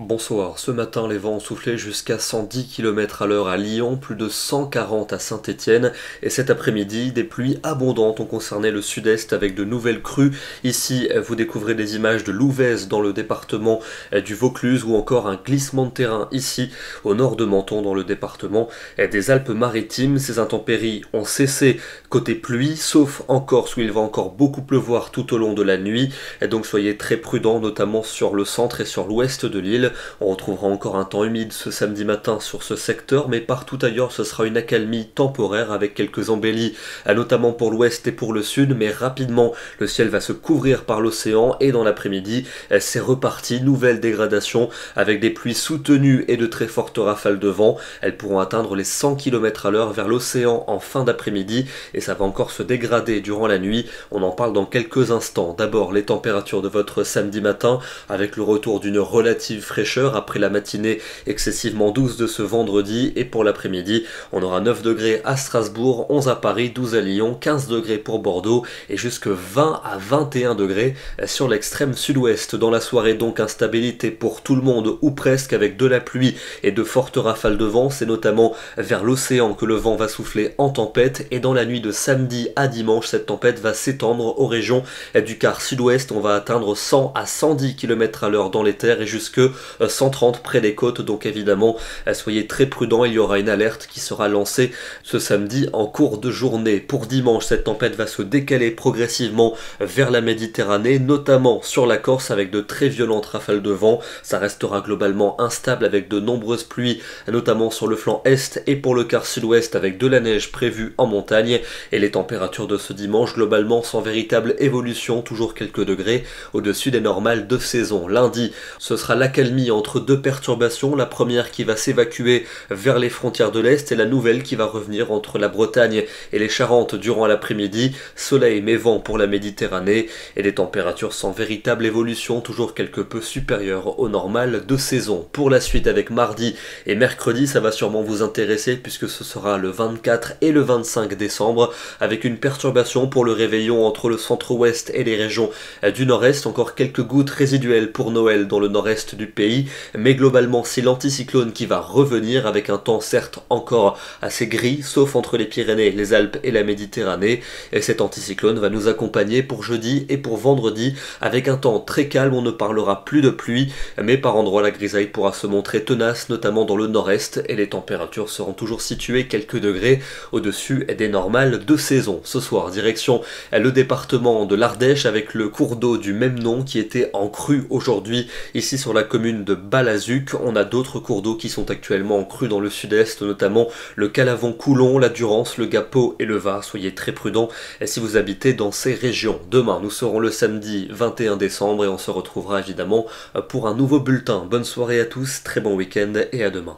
Bonsoir, ce matin les vents ont soufflé jusqu'à 110 km/h à Lyon, plus de 140 à Saint-Étienne et cet après-midi, des pluies abondantes ont concerné le sud-est avec de nouvelles crues. Ici, vous découvrez des images de Louvèze dans le département du Vaucluse ou encore un glissement de terrain ici au nord de Menton dans le département des Alpes-Maritimes. Ces intempéries ont cessé côté pluie, sauf en Corse où il va encore beaucoup pleuvoir tout au long de la nuit. Et donc soyez très prudents, notamment sur le centre et sur l'ouest de l'île. On retrouvera encore un temps humide ce samedi matin sur ce secteur, mais partout ailleurs ce sera une accalmie temporaire avec quelques embellies, notamment pour l'ouest et pour le sud, mais rapidement le ciel va se couvrir par l'océan et dans l'après-midi c'est reparti, nouvelle dégradation avec des pluies soutenues et de très fortes rafales de vent. Elles pourront atteindre les 100 km/h vers l'océan en fin d'après-midi et ça va encore se dégrader durant la nuit. On en parle dans quelques instants. D'abord les températures de votre samedi matin avec le retour d'une relative fraîcheur après la matinée excessivement douce de ce vendredi, et pour l'après-midi on aura 9 degrés à Strasbourg, 11 à Paris, 12 à Lyon, 15 degrés pour Bordeaux et jusque 20 à 21 degrés sur l'extrême sud-ouest. Dans la soirée donc instabilité pour tout le monde ou presque, avec de la pluie et de fortes rafales de vent. C'est notamment vers l'océan que le vent va souffler en tempête, et dans la nuit de samedi à dimanche cette tempête va s'étendre aux régions du quart sud-ouest. On va atteindre 100 à 110 km/h dans les terres et jusque 130 près des côtes, donc évidemment soyez très prudents. Il y aura une alerte qui sera lancée ce samedi en cours de journée. Pour dimanche, cette tempête va se décaler progressivement vers la Méditerranée, notamment sur la Corse avec de très violentes rafales de vent. Ça restera globalement instable avec de nombreuses pluies, notamment sur le flanc est et pour le quart sud-ouest avec de la neige prévue en montagne, et les températures de ce dimanche globalement sans véritable évolution, toujours quelques degrés au-dessus des normales de saison. Lundi, ce sera l'accalmie entre deux perturbations, la première qui va s'évacuer vers les frontières de l'Est et la nouvelle qui va revenir entre la Bretagne et les Charentes durant l'après-midi. Soleil mais vent pour la Méditerranée et des températures sans véritable évolution, toujours quelque peu supérieures au normal de saison. Pour la suite, avec mardi et mercredi, ça va sûrement vous intéresser puisque ce sera le 24 et le 25 décembre avec une perturbation pour le réveillon entre le centre-ouest et les régions du nord-est. Encore quelques gouttes résiduelles pour Noël dans le nord-est du pays, mais globalement c'est l'anticyclone qui va revenir avec un temps certes encore assez gris, sauf entre les Pyrénées, les Alpes et la Méditerranée, et cet anticyclone va nous accompagner pour jeudi et pour vendredi avec un temps très calme. On ne parlera plus de pluie, mais par endroits la grisaille pourra se montrer tenace, notamment dans le nord-est, et les températures seront toujours situées quelques degrés au-dessus des normales de saison. Ce soir, direction le département de l'Ardèche avec le cours d'eau du même nom qui était en crue aujourd'hui ici sur la commune de Balazuc. On a d'autres cours d'eau qui sont actuellement en crue dans le sud-est, notamment le Calavon-Coulon, la Durance, le Gapot et le Var. Soyez très prudents si vous habitez dans ces régions. Demain, nous serons le samedi 21 décembre et on se retrouvera évidemment pour un nouveau bulletin. Bonne soirée à tous, très bon week-end et à demain.